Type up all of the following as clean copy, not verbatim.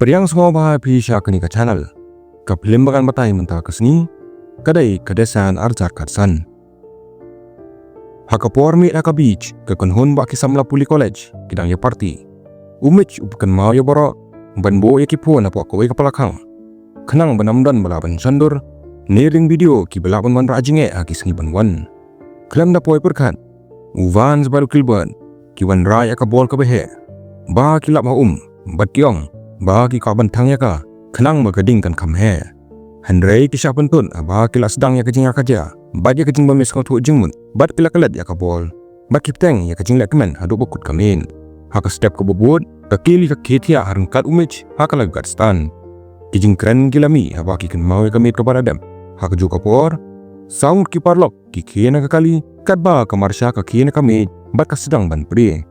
Periang semua bahaya pisah ke channel. Kepelimbangan matai mentah kesini, kadai kedesan arjar karsan. Hakapor mi aka beach ke konhun baki samla puli college kidang ya party. Umich upkan mau ya borok, ban bo ya kipon apa kowe kepalakang. Kenang benamdan balaban sandur, nering video ki balaban man rajinge aki sengi banwan. Kelam da poi perkan, uvan sebaru kilban, kiwan rai aka bol ke behe. Ba kilap ha bat kiong. Bagi kaban tangya ka, kenang magading kan kamhe. Handrei kisah pentun, ba kila sedang ya kejing akaja. Bat ya kejing bamis kau tu jingmun, bat kila kelat ya kabol. Bat kipteng ya kejing lekmen haduk bukut kamin. Haka step ke bubut, kekili ke ketia harengkat umich, haka lagu kat stan. Kejing keren gila mi, ba kiken mau ya kamit kepada dem. Haka juga por, saung ki parlok, ki kena kekali, kat ba kemarsya ke kena kamit, bat ka sedang ban pri.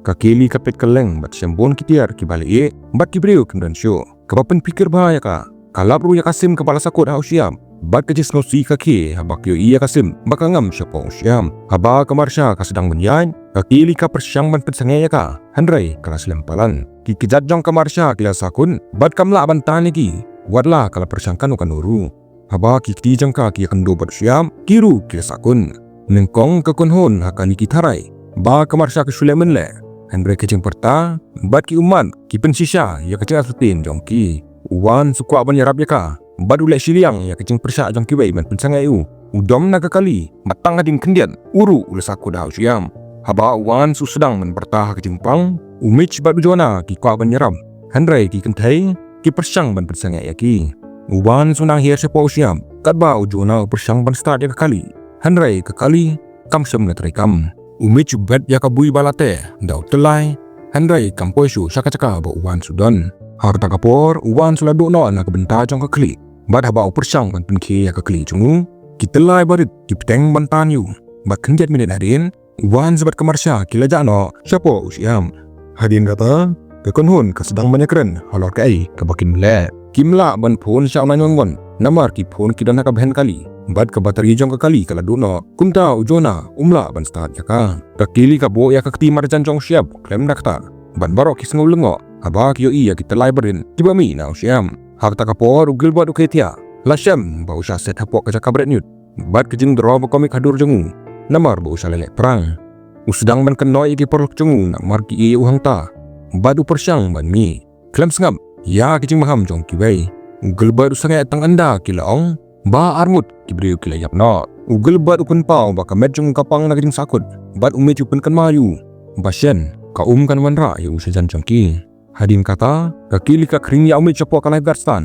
Kakili kapit keleng bat syambon kitiar ki balik bat ki breu kendan show kapapen pikir bahaya ka kalabru ya kasim kepala sakut ha usiam bat kejis ngosi kaki habak yo iya kasim bakangam syapo usiam haba kamarsya ka sedang menyan kakili ka persyang ban pensangaya ka handrai kelas lempalan ki kejajong kamarsya kila sakun bat kamla bantani ki wadlah kala persyangkan ukan uru haba ki tijang ka ki akan do bat usiam kiru kila sakun nengkong kekonhon hakani ki tarai ba kamarsya ke sulemen le Handrai kecing perta, bat ki uman, ki pensisha, ya kecing asutin jongki. Uwan sukwa ban yarab ya ka, bat ulek siliang, ya kecing persya jongki wei ban pensangai u. Udom naga kali, matang adin kendian, uru ules aku dah usiam. Haba uwan su sedang men perta kecing pang, umich bat ujona ki kwa ban yarab. Handrai ki kentai, ki persyang ban pensangai ya ki. Uwan sunang hier sepo usiam, kat ba ujona persyang ban start ya kali. Handrai kekali, kam sem na terikam. Umich bet ya kabui balate, daw telai, handrai kampoi su caka-caka ba uwan sudan. Harta kapor, uwan sulado no na kabenta jong kakli. Bat haba persang ban penki ya kakli jungu, kitelai barit kipteng bantan yu. Bat kenjat minit hadin, uwan sebat kemarsya kilaja no, syapo usiam. Hadin kata, kekonhun kesedang banyak keren, halor kai kebakin mele. Kimla ban phone syau nanyongwan, namar ki phone kidana kabhen kali. Bat ke bateri jong ke kali kala duno kumta ujona umla ban start ya ka kakili ka bo ya kakti marjan jong siap klem nakta ban barok kisngo lengo aba kyo iya kita laiberin tiba mi na usiam hakta ka por ugil bot uketia lasem ba usha set hapok ka kabret nyut bat kejing dro ba komik hadur jongu namar ba usha lelek perang usdang ban kenoi ki porlok jongu nak mar ki iya uhang ta bat upersyang ban mi klem sengam ya kejing maham jong kiwei ugil bot usangai tang anda kilaong ba armut kibriu kila yap no ugel bat ukun pau ba kamet jung kapang naging sakut bat umit upun kan mayu basyen ka kan wanra ya usajan jangki hadin kata kakili ka kring ya umit chapo ka lifeguard stan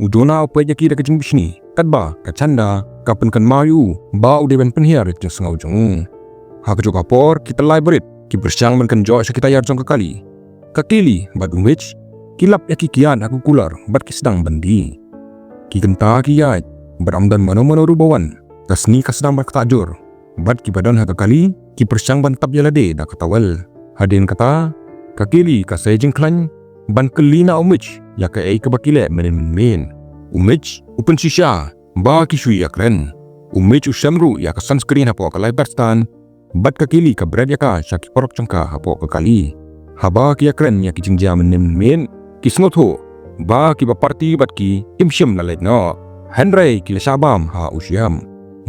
udona upai jaki da kejing bisni katba ka canda kapen kan mayu ba ude ben penhiar jeng sengau jung ha ka joka por kita library ki bersyang men kan jo kita yar jong kali kakili bat umit kilap ya kikian aku kular bat ki sedang bandi ki kenta ki ya beramdan mano-mano rubawan kasni kasdang berketajur bat ki badan haka kali ki persyang ban tab yalade da katawal hadin kata kakili kasai jingklan ban kelina umich ya ka ei kabakile men umich upen shisha ba ki shui yakren umich ushamru ya ka sunscreen hapo ka lifeguard bat kakili ka bread ya ka syaki porok cengka hapo ka kali haba ki yakren ya ki jingja men ki snotho ba ki ba party bat ki imsyam lalait no Handrai kila syabam ha usiam.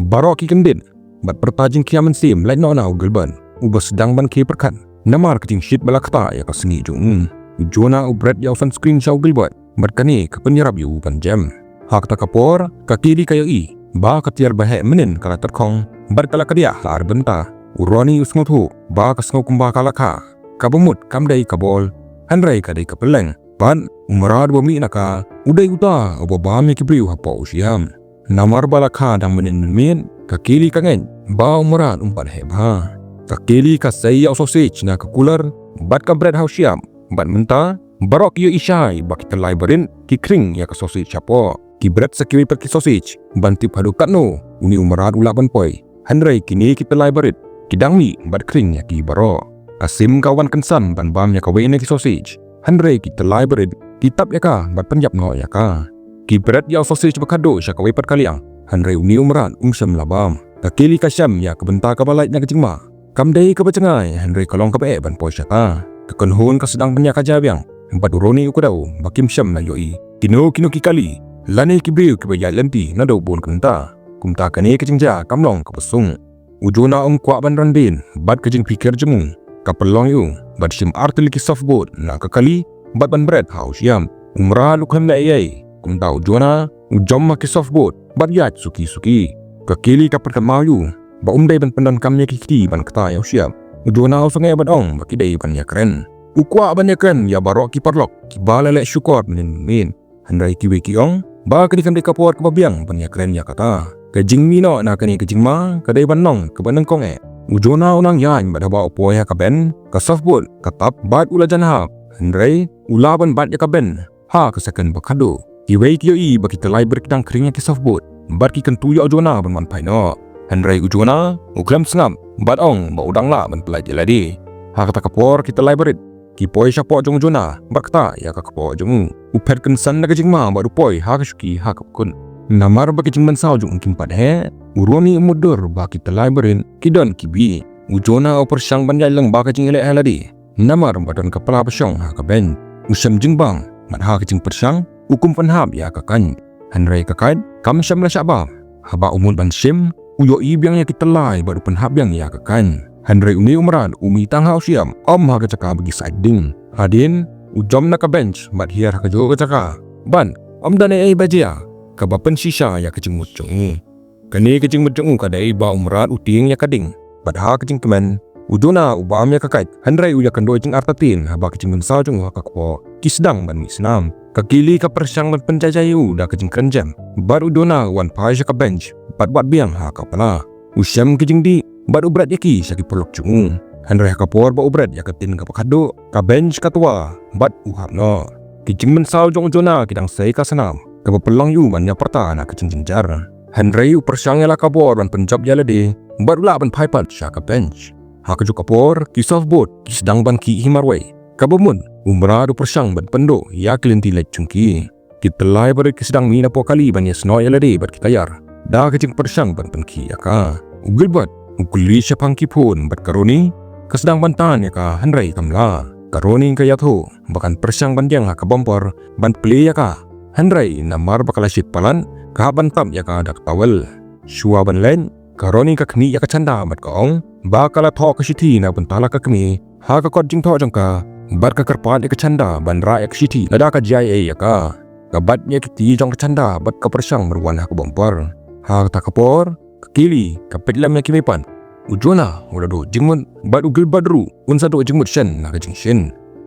Barok ki kendin. Bat pertajing kiaman sim lain no na ugelban. Uba sedang ban ki perkan. Namar kecing shit balakta ya ka sengi jung. Ujona ubret ya sunscreen sa ugelbat. Bat kani ke penyerap yu ban jam. Hak ta kapor kakili kayo i. Ba katiar bahe menin kala terkong. Bat kala kadiah la arbenta. Uroni usngotu. Ba kasngo kumba kala ka. Kabumut kamdai kabol. Handrai kadai kapeleng. Pan umarad bumi naka udai uta obabami kibriu hapo usiam namar balakha dang menin kakili kangen ba umarad umpan heba kakili ka saya sausage na kakular bat ka bread hausiam bat menta barok yo isai bak kita laiberin ki kring ya ka sausage hapo ki bread sakiwi per ki sausage banti padu katno uni umarad ulaban poi handrai kini kita laiberit kidang mi bat kring ya ki baro kasim kawan kensan ban bam ya kawe ki sausage Handrai kita library kitab ya ka bat penjap no ya ka ki bread ya sausage bakado sya ka wepat kaliang handrai uni umran umsam labam kakili ka syam ya kebenta ka balait na kejingma kamdai ka bacengai handrai kalong ka be ban po sya ka kekonhun ka sedang penyak ka jabiang badu roni ukadau bakim syam na yoi kino kikali lane kibriu kibaya lanti na daw bon kanta kumta kane kejingja kamlong kapasung ujona kwa ban randin bad kejing pikir jemu kapelong yu bad sim artil ki softboard na kakali bad ban bread house yam umra lukham na ai kumta ujona ujom ki softboard bad yat suki kakili kapar kamayu ba umday ban pandan kamnya kikti ban kata yaw siam ujona usangai ban ong bakidai ban yakren ukwa ban yakren ya barok ki parlok ki balale syukor min handrai ki ong ba kini kan kapor kebabiang ban yakren ya kata kejing mino na kani kejing ma kadai ban nong ke ban kong ujona unang yan bad haba opo ya kaben ka softball katap bad ula janha handrai ula ban bad ya kaben ha kesakan bakado ki wei ki i bakita lai berkidang keringnya ki softball bad ki kan tuyo ujona ban man paino handrai ujona uklam sengam bad ong ba udang la ban pelai jeladi ha kata kapor kita lai berit ki poi syapo jong ujona bakta ya ka kapo jong upet kan san na kejing ma ba poi ha kasuki ha kapkun namar ba kejing man sao jong kim pad he uroni mudur ba kita lai berin kidon kibi ujona oper syang ban jai lang ba kejing ele haladi namar badan kepala pasyong ha ka ben usam jingbang man ha kejing persyang ukum panhab ya ka kan handrai ka kan kam syam la syaba haba umul ban sim uyo ibiang ya kita lai baru panhab yang ya ka kan handrai uni umran umi tangha usiam om ha kecaka bagi siding hadin ujom na ka bench mat hiar ha jo kecaka ban om dane ai bajia ka bapen sisa ya kejing mucung kani kejing mucung ka dai ba umran uting ya kading bad ha kejing kemen ujona ubam ya kakait handrai uya kando jing artatin ha ba kejing mensau jung ha kakpo kisdang ban misnam kakili ka persyang ban penjajayu da kejing kenjam bar udona wan pai ka bench bad biang ha ka pala usyam kejing di bad ubrat yaki saki pelok cung handrai kapor ba ubrat yakatin ka pakado ka bench katwa bad uhap no kijing mensau jong jona kidang sei ka sanam ka pelang yu ban ya perta na kejing jenjar handrai upersyang la kapor ban penjob yalade bad ula ban paipat sya ka bench ha ka kapor ki softboard ki sedang ban ki himarwai ka bemun umra du persyang ban pendo ya kelinti lek cungki kita lai bar ki sedang mina po kali ban ya sno yalade bad kitayar da kejing persyang ban penki ya ka ugil bad ukuli siya pang kipon bat karoni kesedang bantan ya ka handrai kamla karoni kaya to bakan persyang bandiang ha ka bumper ban play ya ka handrai namar bakala sit palan ka bantam ya ka dak tawel shua ban len karoni ka kni ya ka chanda bat kaong bakala tho ka siti na bantala ka kmi ha ka kod jing tho jong ka bat ka karpat ya ka chanda ban ra ya ka siti lada ka jai ya ka bat ya kiti jong ka chanda bat ka persyang berwan ha ka bumper ha ta kapor kili kapitlam ya kimipan ujona urado jingmun bad ugil badru unsa do jingmut shen na kajing shen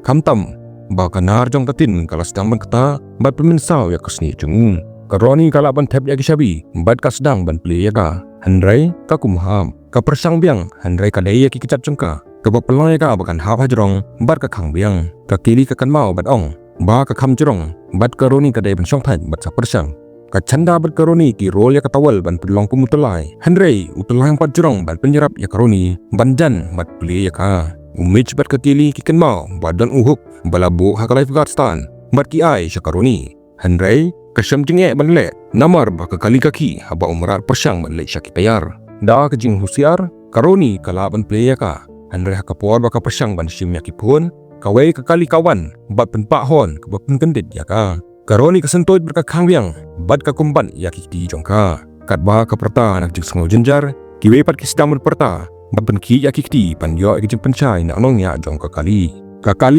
kamtam ba kanar jong katin kala sedang ban kata bad peminsau ya kasni jung karoni kala ban tap ya kishabi bad kasdang ban play ya ka handrai ka kumham ka persang biang handrai ka dai ya kicat jongka ka pelang ya ka bakan hap hajrong bad ka khang biang ka kili ka kan mau bad ong ba ka kham jrong bad karoni ka dai ban syong than bad sa persang ka chanda bat karoni ki rol ya katawal ban pedlong pemutulai handrai utulai empat jerong ban penyerap ya karoni banjan bat puli ya ka umich bat kakili ki kenmau badan uhuk balabo ha ka lifeguard stan bat ki ai sya karoni handrai kasyam jinge ban le namar ba ka kali kaki haba umrar persyang ban le sya ki payar da ka jing husiar karoni kala ban puli ya ka handrai ha ka por ba ka persyang ban sim ya ki pun kawai ka kali kawan bat penpak hon ka bat kendit ya ka karoni kesentoit berkakang biang bad ka kumban ya kiti jongka kat ba ka perta nak jing sengo jenjar kiwe pat ki sedang berperta bad penki ya kiti pan yo ki jing pencai nak nong ya jongka kali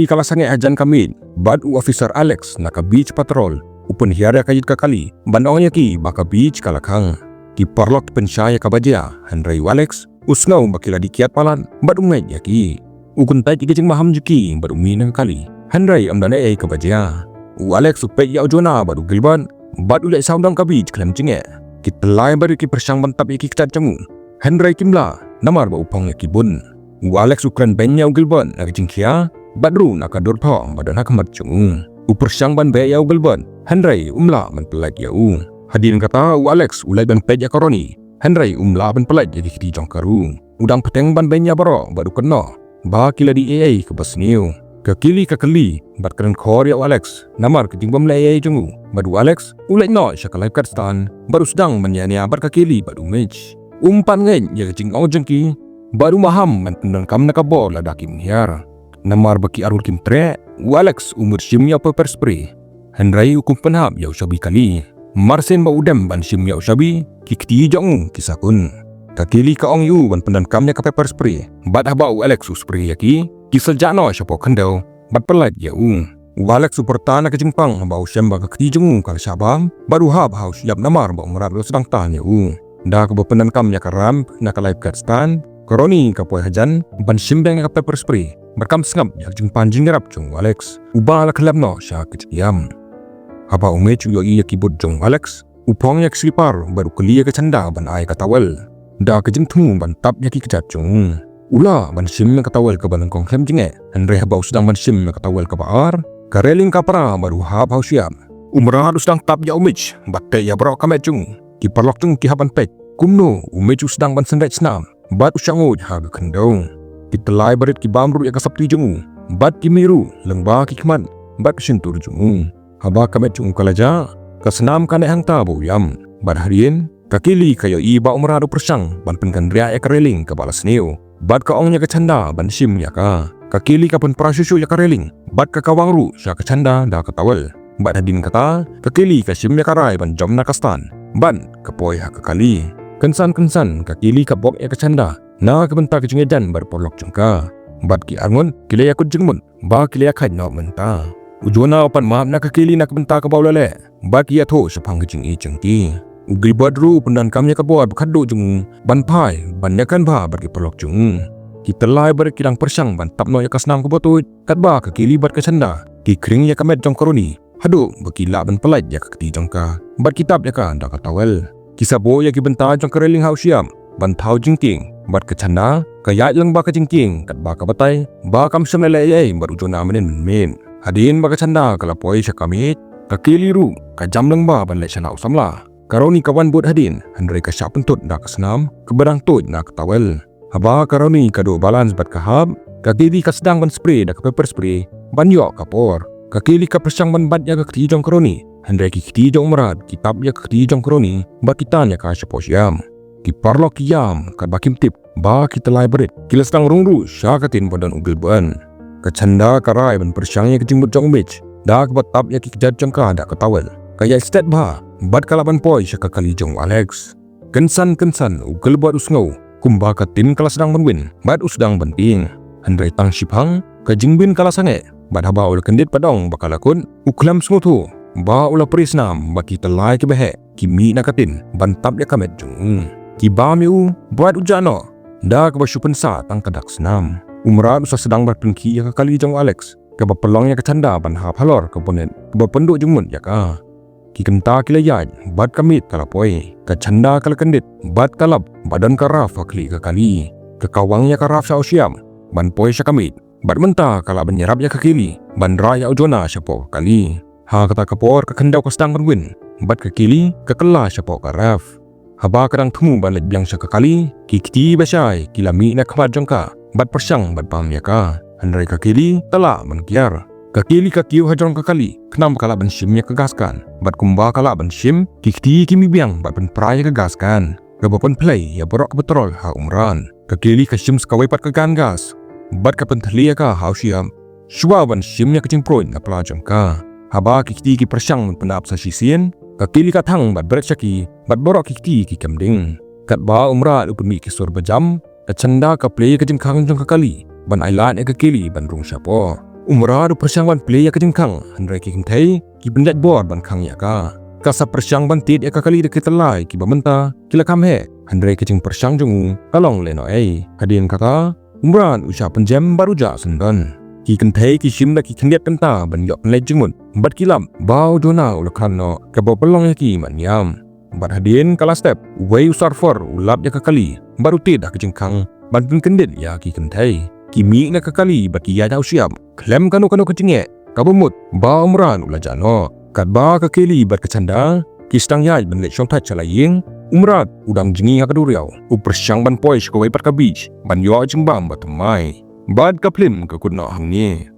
kala sange ajan kamit bad u officer Alex nak ka beach patrol upun hiara kayit ka kali banong ya ki ba ka beach kalakang ki parlok pencai ka baja handrai Alex usngau bakila dikiat palan bad umait ya ki ukun tai ki jing maham juki bad umin kali handrai amdane ai ka baja Alex upet ya ujona baru gilban bad ulai saundang kabij kelam jinge kita lai baru ki persyang bantap iki kitat camu handrai kimla namar ba upang ya kibun Alex ukran benya gilban nak jingkia badru nak adur tho badan hak mat camu persyang ban be ya gilban handrai umla man pelak ya hadin kata Alex ulai ban pet ya karoni handrai umla ban pelak jadi kiti jong karu udang peteng ban benya baro baru kena ba kila di ai ke basniu kakili kakali bat keren khor ya Alex namar keting bom lay jungu badu Alex ulai no sya lifeguard stan baru sedang menyania bat kakili badu match umpan ngen ya kecing ong jengki baru maham man tendang kam nakabor ladakim hiar namar baki arul kim tre Alex umur shim ya pepper spray handrai ukum penhab ya shabi kali marsen ba udam ban shim ya shabi kikti jong kisakun kakili ka ong yu ban pendan kamnya ka pepper spray bat haba Alex spray yaki kisal jano shapo khandau bat pelat ya Alex supertana ke jingpang ba sham ba kikti jong kal shabam baru hab haus yap namar ba umrar sedang tanya da ka pendan kamnya ka ramp na ka live card stand koroni ka poy hajan ban shimbeng ka pepper spray berkam sengap yak jing panjing ngerap jong Alex ubah la kelab no sya keciam haba umechu yo iya kibut jong Alex upong yak slipar baru kelia ke canda ban ai ka tawel da ke jing thu ban tap yak kejat jong ula ban sim ka tawel ka ban kong klem jinge andre haba sedang ban sim ka tawel ka baar ka reling ka para baru hab hausiam umra sedang tap ya umich batte ya bro kamet jong ki parlok jong ki haban pet kumno umechu sedang ban sendet snam bat usangud ha ka khendong kita lai barit ki bamru ya kasapti jung bat ki miru lengba ki kman bat sintur jung haba kamet jung kalaja kasenam kane hang tabu yam bat harien kakili kayo iba umrado persang ban penkan ria ya kareling ka balas neo bat ka ongnya ka canda ban sim ya ka kakili ka pun prasusu ya kareling bat ka kawangru sya ka canda da ka tawel bat hadin kata kakili ka sim ya karai ban jom na kastan ban kapoy ha ka kali kensan kakili ka bok ya ka canda na kebentar ke jengedan berpolok jengka bat ki angon kile yakut jengmun ba kile yakai no menta ujona opan maaf na kakili na kebentar ke baulale bat ki atho sepang ke jengi jengki ugri badru pendan kamnya ke buat khaddu jeng ban pai ban yakan ba bat ki polok jeng kita lai ber kidang persang ban tapno ya kasnam ke botut kat ba kakili bat ke sanda ki kring ya kamet jong koroni hadu baki la ban pelat ya kakti jengka bat kitab ya ka nda ka tawel kisabo ya ki bentar jong kereling hausiam ban thau jingking bat ke canda kaya lang ba ka jingking kat ba ka batay ba kam sam lele baru jona menen men hadin ba ka canda kala poi sya kamit kakiliru ka jam lang ba ban le sana usamla karoni kawan bot hadin handre ka sya pentut da ka senam ke berang tut na ka tawel haba karoni ka do balance bat ka hab kakili ka sedang ban spray da ka pepper spray ban yo ka por kakili ka persang ban bat ya ka ti jong karoni handre ki ti jong marat kitab ya ka ti jong karoni ba kitanya ka sya posiam ki parlok yam kat bakim tip ba kita lai berit kila sedang rungru syakatin padan ugil ban kacanda karai ban persyangnya kejimbut jong mich da kebat tap ya ki kejat jong ka da ketawel kaya stet ba bat kalaban poi syaka kali jong Alex kensan ugil buat usngau kumba katin kala sedang menwin bat usdang banting handrai tang sipang kajingbin kala sange bat haba ul kendit padong bakalakun uklam smutu ba ula prisnam baki telai ke behe kimi nakatin bantap ya kamet jong ki bamiu buat ujano da ka basyupen sa tang kadak senam umrad usah sedang berpengki ya kali jong Alex ka bapelong ya kacanda ban hap halor ka bonet ka bapenduk jengmun ya ka ki kenta kilayaj bat kamit kala poi kacanda kala kendit bat kalap badan karaf akli ka kali ka kawang ya karaf sa usiam ban poi sya kamit bat menta kala banyerap ya kakili ban raya ujona syapo kali ha kata kapor ka kendau ka sedang berwin bat kakili ka kela syapo karaf haba kadang temu ban let biang sya kali kikti basai kilami na khamat jongka bat persang bat pam ya ka handrai kakili tala menkiar kakili kakiu hajong kali kenam kala ban sim ya kegaskan bat kumba kala ban sim kikti kimi biang bat ban prai kegaskan gabapan play ya borok betrol ha umran kakili kasim skawai pat kegan gas bat kapan thlia ka hausiam shwa ban sim ya kecing proin na pla jongka haba kikti ki persang penap sa sisien kakili kathang bat berat syaki bat borok kikti ki kamding kat ba umra upumi ki sur bajam kacanda ka play ka jingkang jong kali ban ailan e kakili ban rung syapo umra du persang ban play ka jingkang handrai ki kintai ki bendat bor ban khang ya ka kasa persang ban tit ya kakali de kitalai ki bamenta kila kamhe handrai ka jing persang jong kalong leno hadin kata umran usha penjam baru ja sendan ki kentai ki sim da ki khendiat kenta ban yok le jingmun bat kilam bau dona ulakhan no ka bopelong ya ki manyam bat hadin kala step wei usarfor ulap ya kakali baru tidak kejengkang ban pun kendit ya ki kentai ki mi na kakali bat ki ya jau siam klem kanu kejenge kabumut bau umran ulajano kat ba kakili bat kecanda ki stang ya ban le syong tat chalaying umrat udang jengi ha kaduriau upersyang ban poi skowai pat kabij ban yo jembam bat mai bad kaplim ka kunno hangni